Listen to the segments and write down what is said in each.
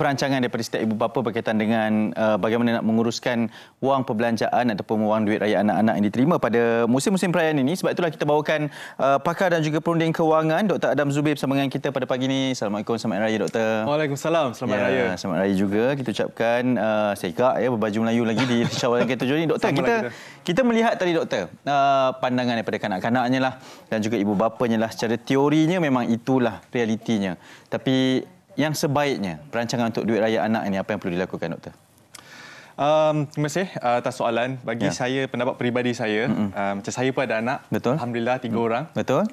perancangan daripada setiap ibu bapa berkaitan dengan bagaimana nak menguruskan wang perbelanjaan ataupun wang duit raya anak-anak yang diterima pada musim-musim perayaan ini. Sebab itulah kita bawakan pakar dan juga perunding kewangan Dr. Adam Zubir bersama dengan kita pada pagi ini. Assalamualaikum, selamat raya Doktor. Waalaikumsalam, selamat raya. Selamat raya juga. Kita ucapkan segak berbaju Melayu lagi di Syawal yang ke-7 ini. Doktor, kita melihat tadi Doktor, pandangan daripada kanak-kanaknya lah dan juga ibu bapanya lah. Secara teorinya memang itulah realitinya. Tapi yang sebaiknya perancangan untuk duit raya anak ini apa yang perlu dilakukan Doktor? Terima kasih atas soalan. Bagi saya, pendapat peribadi saya, macam saya pun ada anak. Betul. Alhamdulillah 3 orang. Betul.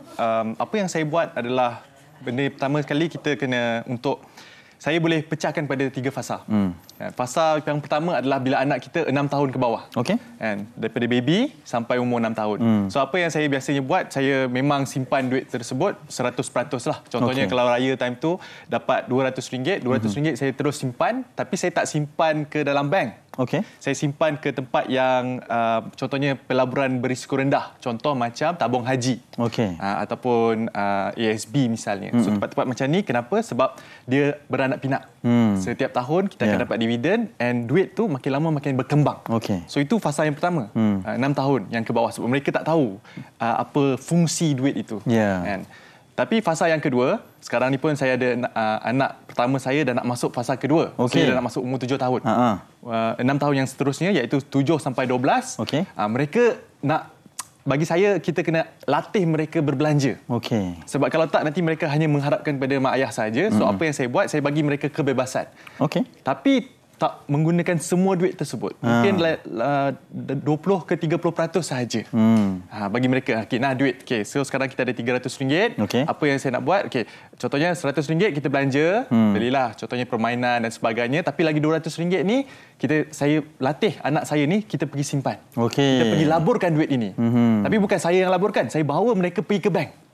Apa yang saya buat adalah benda pertama sekali kita kena saya boleh pecahkan pada 3 fasa. Fasa yang pertama adalah bila anak kita 6 tahun ke bawah. Okey. Daripada baby sampai umur 6 tahun. So apa yang saya biasanya buat, saya memang simpan duit tersebut 100% lah. Contohnya kalau raya time tu dapat RM200, RM200 saya terus simpan, tapi saya tak simpan ke dalam bank. Okey. Saya simpan ke tempat yang contohnya pelaburan berisiko rendah. Contoh macam tabung haji. Okey. Ataupun ASB misalnya. So tempat-tempat macam ni kenapa? Sebab dia beranak pinak. Setiap tahun kita akan dapat dividen and duit tu makin lama makin berkembang. Okey. So itu fasa yang pertama. 6 tahun yang ke bawah sebab mereka tak tahu apa fungsi duit itu. Kan? Tapi fasa yang kedua, sekarang ni pun saya ada anak pertama saya dah nak masuk fasa kedua. Saya dah nak masuk umur 7 tahun. 6 tahun yang seterusnya iaitu 7 sampai 12. Mereka nak, bagi saya kita kena latih mereka berbelanja. Sebab kalau tak nanti mereka hanya mengharapkan pada mak ayah saja. So apa yang saya buat, saya bagi mereka kebebasan. Tapi tak menggunakan semua duit tersebut. Mungkin 20 ke 30% sahaja. Bagi mereka, nah duit. So sekarang kita ada RM300. Apa yang saya nak buat? Contohnya RM100 kita belanja, belilah contohnya permainan dan sebagainya. Tapi lagi RM200 ni saya latih anak saya ni kita pergi simpan. Kita pergi laburkan duit ini. Tapi bukan saya yang laburkan, saya bawa mereka pergi ke bank.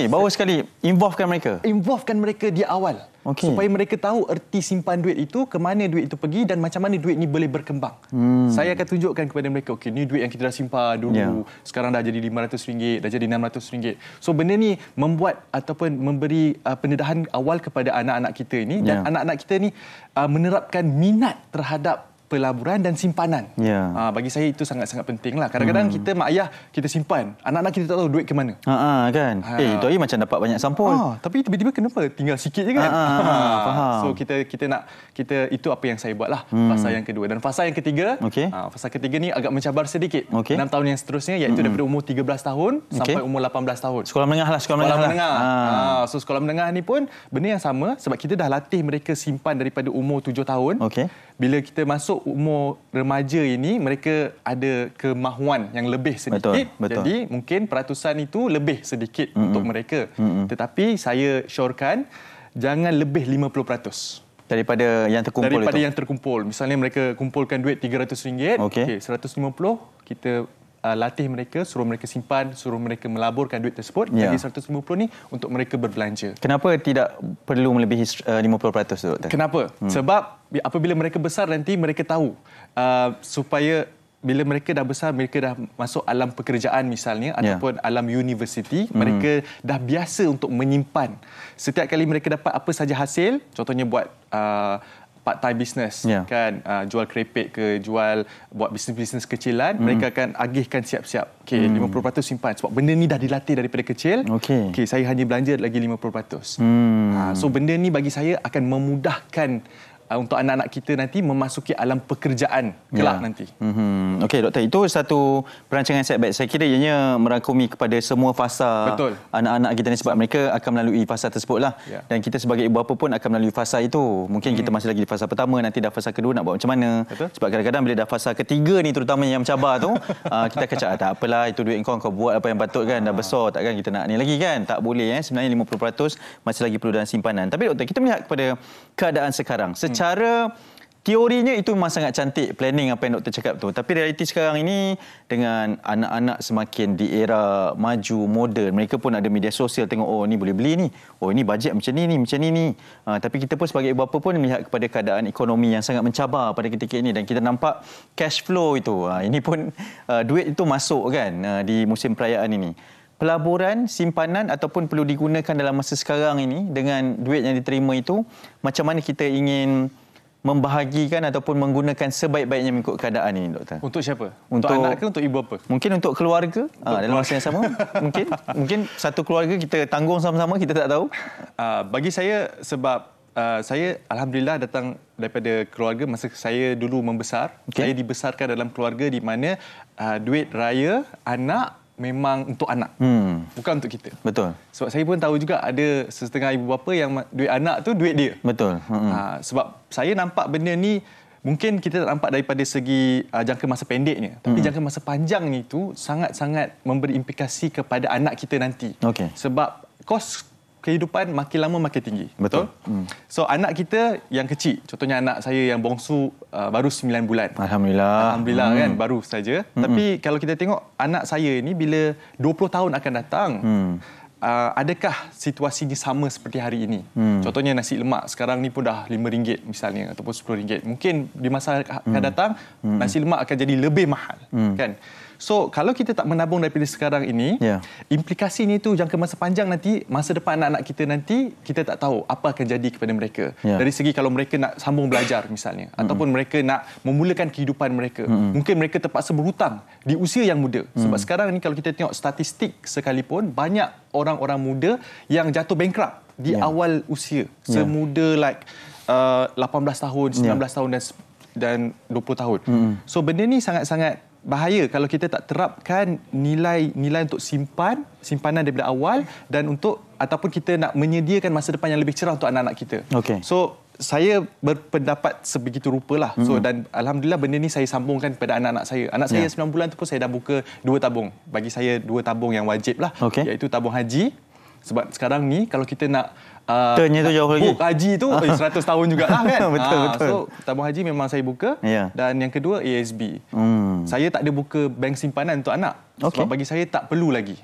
Bawa sekali involvekan mereka. Involvekan mereka di awal. Supaya mereka tahu erti simpan duit itu, ke mana duit itu pergi dan macam mana duit ini boleh berkembang. Saya akan tunjukkan kepada mereka, ni duit yang kita dah simpan dulu. Sekarang dah jadi RM500, dah jadi RM600. So benda ni membuat ataupun memberi pendedahan awal kepada anak-anak kita ini. Dan anak-anak kita ni menerapkan minat terhadap pelaburan dan simpanan. Bagi saya itu sangat-sangat penting lah. Kadang-kadang kita mak ayah kita simpan, anak-anak kita tak tahu duit ke mana. Kan. Itu hari macam dapat banyak sampul. Tapi tiba-tiba kenapa tinggal sikit je kan? Faham. So itu apa yang saya buat lah. Fasa yang kedua. Dan fasa yang ketiga, fasa ketiga ni agak mencabar sedikit. 6 tahun yang seterusnya iaitu daripada umur 13 tahun sampai umur 18 tahun. Sekolah menengah lah. Sekolah menengah. So sekolah menengah ni pun benda yang sama sebab kita dah latih mereka simpan daripada umur 7 tahun. Bila kita masuk umur remaja ini, mereka ada kemahuan yang lebih sedikit. Betul. Jadi mungkin peratusan itu lebih sedikit untuk mereka. Tetapi saya syorkan jangan lebih 50%. Daripada yang terkumpul daripada yang terkumpul. Misalnya mereka kumpulkan duit RM300, 150 kita latih mereka, suruh mereka simpan, suruh mereka melaburkan duit tersebut. Jadi 150 ni untuk mereka berbelanja. Kenapa tidak perlu melebihi 50% tu, Doktor? Kenapa? Sebab apabila mereka besar nanti mereka tahu supaya bila mereka dah besar, mereka dah masuk alam pekerjaan misalnya ataupun alam universiti, mereka dah biasa untuk menyimpan. Setiap kali mereka dapat apa saja hasil, contohnya buat part-time business, kan, jual kerepek ke, buat bisnes-bisnes kecilan, mereka akan agihkan siap-siap. 50% simpan. Sebab benda ni dah dilatih daripada kecil. Saya hanya belanja lagi 50%. So benda ni bagi saya akan memudahkan untuk anak-anak kita nanti memasuki alam pekerjaan kelak nanti. Doktor, itu satu perancangan yang baik. Saya kira ianya merangkumi kepada semua fasa anak-anak kita ni sebab mereka akan melalui fasa tersebut lah. Dan kita sebagai ibu bapa pun akan melalui fasa itu. Mungkin kita masih lagi di fasa pertama, nanti dah fasa kedua nak buat macam mana. Sebab kadang-kadang bila dah fasa ketiga ni terutamanya yang mencabar tu, kita akan cakap tak apalah, itu duit kau buat apa yang patut kan, dah besar takkan kita nak ni lagi kan. Tak boleh sebenarnya 50% masih lagi perlu dalam simpanan. Tapi Doktor, kita melihat kepada keadaan sekarang. Secara teorinya itu memang sangat cantik planning apa yang Doktor cakap tu. Tapi realiti sekarang ini dengan anak-anak semakin di era maju, moden, mereka pun ada media sosial, tengok ni boleh beli ni. Ini bajet macam ni, macam ni. Tapi kita pun sebagai ibu bapa pun melihat kepada keadaan ekonomi yang sangat mencabar pada ketika ini dan kita nampak cash flow itu. Ini pun duit itu masuk kan di musim perayaan ini. pelaburan, simpanan ataupun perlu digunakan dalam masa sekarang ini dengan duit yang diterima itu, macam mana kita ingin membahagikan ataupun menggunakan sebaik-baiknya mengikut keadaan ini, Doktor? Untuk siapa? Untuk anak ke untuk ibu apa? Mungkin untuk keluarga dalam masa yang sama. mungkin satu keluarga kita tanggung sama-sama, kita tak tahu. Bagi saya, sebab saya Alhamdulillah datang daripada keluarga masa saya dulu membesar. Saya dibesarkan dalam keluarga di mana duit raya anak memang untuk anak, bukan untuk kita. Betul. Sebab saya pun tahu juga ada setengah ibu bapa yang duit anak tu duit dia. Betul. Sebab saya nampak benda ni mungkin kita tak nampak daripada segi jangka masa pendeknya, tapi jangka masa panjangnya itu sangat-sangat memberi implikasi kepada anak kita nanti. Sebab kos kehidupan makin lama makin tinggi. Betul. So anak kita yang kecil, contohnya anak saya yang bongsu baru 9 bulan. Alhamdulillah kan, baru saja. Tapi kalau kita tengok anak saya ni bila 20 tahun akan datang, adakah situasi ini sama seperti hari ini? Contohnya nasi lemak sekarang ni pun dah RM5 misalnya ataupun RM10. Mungkin di masa akan datang nasi lemak akan jadi lebih mahal, kan? So, kalau kita tak menabung daripada sekarang ini, implikasinya itu jangka masa panjang nanti, masa depan anak-anak kita nanti, kita tak tahu apa akan jadi kepada mereka. Dari segi kalau mereka nak sambung belajar misalnya, ataupun mereka nak memulakan kehidupan mereka. Mungkin mereka terpaksa berhutang di usia yang muda. Sebab sekarang ni kalau kita tengok statistik sekalipun, banyak orang-orang muda yang jatuh bankrupt di awal usia. Semuda 18 tahun, 19 tahun dan 20 tahun. So, benda ni sangat-sangat bahaya kalau kita tak terapkan nilai untuk simpanan daripada awal dan untuk ataupun kita nak menyediakan masa depan yang lebih cerah untuk anak-anak kita. So saya berpendapat sebegitu rupalah. So dan alhamdulillah benda ni saya sambungkan kepada anak-anak saya. Anak saya 9 bulan tu pun saya dah buka 2 tabung. Bagi saya 2 tabung yang wajib lah, iaitu tabung haji. Sebab sekarang ni kalau kita nak tanya tu jauh lagi. Haji tu 100 tahun jugalah kan. Betul. So tabung haji memang saya buka. Dan yang kedua ASB. Saya tak ada buka bank simpanan untuk anak. Sebab bagi saya tak perlu lagi.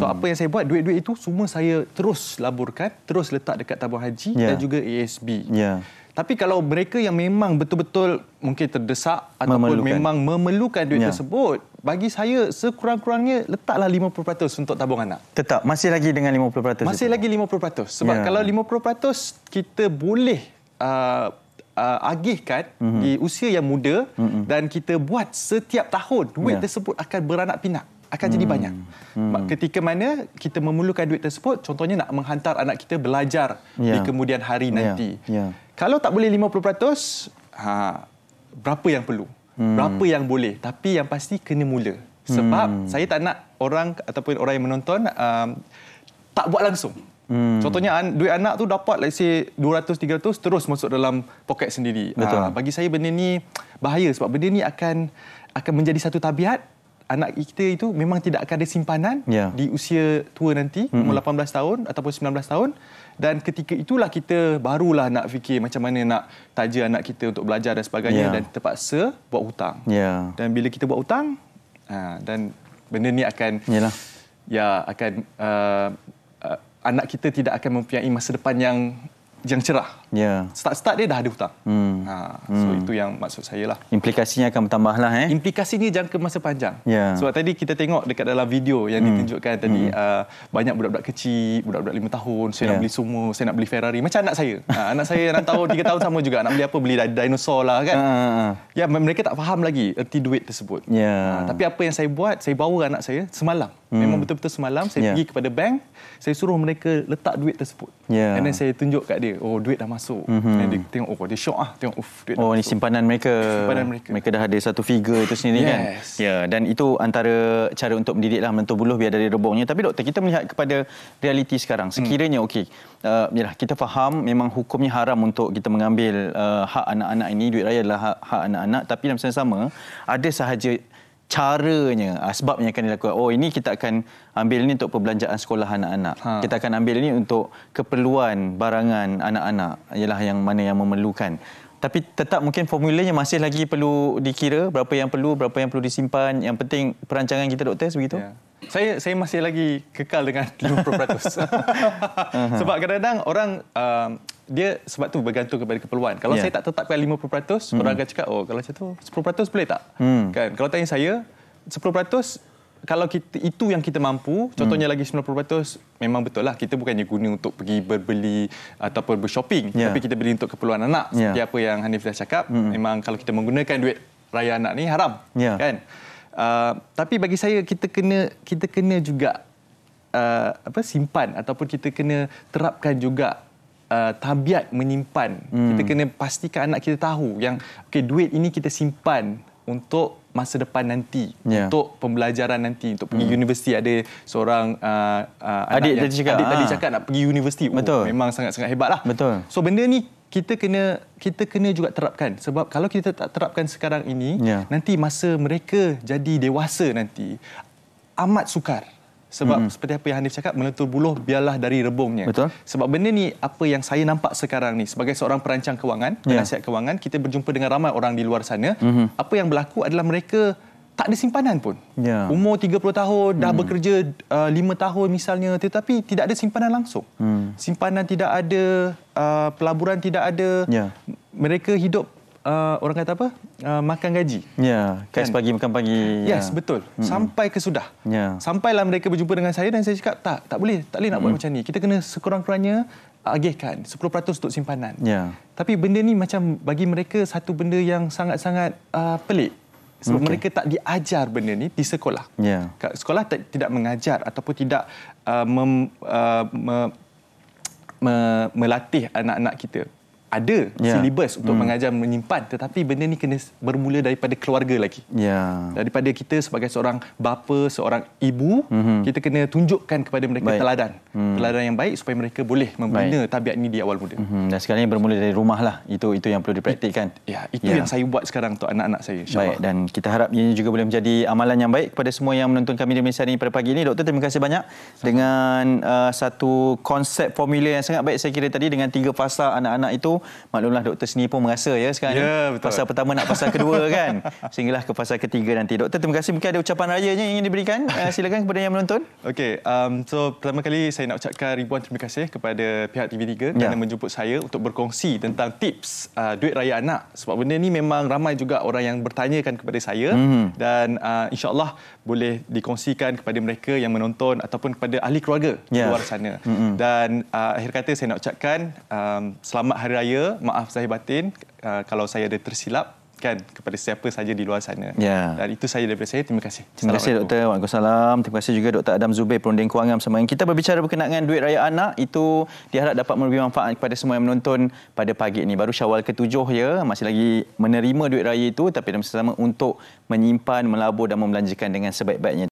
So apa yang saya buat, duit-duit itu semua saya terus laburkan, terus letak dekat tabung haji dan juga ASB. Tapi kalau mereka yang memang betul-betul mungkin terdesak ataupun memang memerlukan duit tersebut, bagi saya sekurang-kurangnya letaklah 50% untuk tabung anak. Tetap masih lagi dengan 50%. Masih lagi 50%. Sebab kalau 50% kita boleh agihkan di usia yang muda dan kita buat setiap tahun, duit tersebut akan beranak pinak, akan jadi banyak. Ketika mana kita memerlukan duit tersebut, contohnya nak menghantar anak kita belajar di kemudian hari nanti. Kalau tak boleh 50%, berapa yang perlu? Berapa yang boleh? Tapi yang pasti kena mula. Sebab saya tak nak orang ataupun orang yang menonton tak buat langsung. Contohnya duit anak tu dapat let's say 200-300 terus masuk dalam poket sendiri. Bagi saya benda ni bahaya sebab benda ni akan menjadi satu tabiat. Anak kita itu memang tidak akan ada simpanan di usia tua nanti, umur 18 tahun ataupun 19 tahun. Dan ketika itulah kita barulah nak fikir macam mana nak taja anak kita untuk belajar dan sebagainya dan terpaksa buat hutang. Dan bila kita buat hutang, dan benda ni akan anak kita tidak akan mempunyai masa depan yang cerah. Start dia dah ada hutang. So itu yang maksud saya lah. Implikasinya akan bertambahlah. Implikasinya jangka masa panjang. Sebab tadi kita tengok dekat dalam video yang ditunjukkan tadi, banyak budak-budak kecil, budak-budak 5 tahun, saya nak beli semua, saya nak beli Ferrari. Macam anak saya. Anak saya 6 tahun, 3 tahun sama juga. Nak beli apa, beli dinosaur lah kan. Mereka tak faham lagi erti duit tersebut. Tapi apa yang saya buat, saya bawa anak saya semalam. Memang betul-betul semalam saya pergi kepada bank, saya suruh mereka letak duit tersebut. Dan saya tunjuk kat dia, oh duit dah masuk. Dan dia tengok, oh dia syok lah. Tengok, duit dah ni masuk. simpanan mereka. Mereka dah ada satu figure itu sendiri kan. Dan itu antara cara untuk mendidik lah, menentu buluh biar dari rebongnya. Tapi doktor, kita melihat kepada realiti sekarang. Sekiranya kita faham memang hukumnya haram untuk kita mengambil hak anak-anak ini. Duit raya adalah hak anak-anak. Tapi dalam masa yang sama, ada sahaja caranya, sebabnya akan dilakukan. Oh, ini kita akan ambil ini untuk perbelanjaan sekolah anak-anak. Kita akan ambil ini untuk keperluan barangan anak-anak, ialah yang mana yang memerlukan. Tapi tetap mungkin formulanya masih lagi perlu dikira, berapa yang perlu disimpan. Yang penting perancangan kita, doktor, sebegitu? Saya masih lagi kekal dengan 50%. Sebab kadang-kadang orang dia sebab tu bergantung kepada keperluan. Kalau saya tak tetapkan 50%, orang akan cakap, oh kalau macam tu 10% boleh tak? Kan? Kalau tanya saya, 10% kalau kita, itu yang kita mampu, contohnya lagi 90% memang betul lah, kita bukannya guna untuk pergi berbeli ataupun bershopping, tapi kita beli untuk keperluan anak. Seperti apa yang Hanif dah cakap, memang kalau kita menggunakan duit raya anak ni haram, kan? Tapi bagi saya kita kena juga simpan ataupun kita kena terapkan juga tabiat menyimpan. Kita kena pastikan anak kita tahu yang duit ini kita simpan untuk masa depan nanti, untuk pembelajaran nanti, untuk pergi universiti. Ada seorang adik tadi cakap nak pergi universiti. Memang sangat-sangat hebatlah. Betul. So benda ni kita kena juga terapkan, sebab kalau kita tak terapkan sekarang ini, nanti masa mereka jadi dewasa nanti amat sukar. Sebab seperti apa yang Hanif cakap, melentur buluh biarlah dari rebungnya. Betul. Sebab benda ni apa yang saya nampak sekarang ni sebagai seorang perancang kewangan, penasihat kewangan, kita berjumpa dengan ramai orang di luar sana. Apa yang berlaku adalah mereka tak ada simpanan pun. Umur 30 tahun, dah bekerja 5 tahun misalnya, tetapi tidak ada simpanan langsung. Simpanan tidak ada, pelaburan tidak ada. Mereka hidup orang kata apa? Makan gaji. Kas pagi makan pagi. Yes, betul. Sampai ke sudah. Sampailah mereka berjumpa dengan saya dan saya cakap, tak boleh nak buat macam ni. Kita kena sekurang-kurangnya agihkan 10% untuk simpanan. Tapi benda ni macam bagi mereka satu benda yang sangat-sangat pelik. Sebab mereka tak diajar benda ni di sekolah. Sekolah tidak mengajar ataupun tidak melatih anak-anak kita. Ada silibus untuk mengajar menyimpan, tetapi benda ni kena bermula daripada keluarga lagi. Daripada kita sebagai seorang bapa, seorang ibu, kita kena tunjukkan kepada mereka teladan yang baik supaya mereka boleh membina tabiat ini di awal muda. Dan sekarang ini bermula dari rumah lah. Itu yang perlu dipraktikkan. Itu yang saya buat sekarang untuk anak-anak saya, insya-Allah. Baik, dan kita harap ini juga boleh menjadi amalan yang baik kepada semua yang menonton kami di Malaysia ini pada pagi ini. Doktor, terima kasih banyak dengan satu konsep formula yang sangat baik saya kira tadi, dengan 3 fasa anak-anak itu. Maklumlah doktor sendiri pun merasa sekarang ni fasa pertama nak fasa kedua kan, sehinggalah ke fasa ketiga nanti. Doktor, terima kasih. Mungkin ada ucapan rayanya yang ingin diberikan, silakan kepada yang menonton. Okey, so pertama kali saya nak ucapkan ribuan terima kasih kepada pihak TV3 kerana menjemput saya untuk berkongsi tentang tips duit raya anak. Sebab benda ni memang ramai juga orang yang bertanyakan kepada saya, dan insya-Allah boleh dikongsikan kepada mereka yang menonton ataupun kepada ahli keluarga di luar sana. Dan akhir kata saya nak ucapkan selamat Hari Raya. Maaf zahir batin kalau saya ada tersilap kepada siapa saja di luar sana. Dan itu saja daripada saya. Terima kasih. Terima kasih doktor. Waalaikumsalam. Terima kasih juga Dr. Adam Zubair, Perunding Kewangan bersama yang kita berbicara berkenaan dengan duit raya anak. Itu diharap dapat memberi manfaat kepada semua yang menonton pada pagi ini. Baru Syawal ke-7 masih lagi menerima duit raya itu, tapi dalam masa sama untuk menyimpan, melabur dan membelanjakan dengan sebaik-baiknya.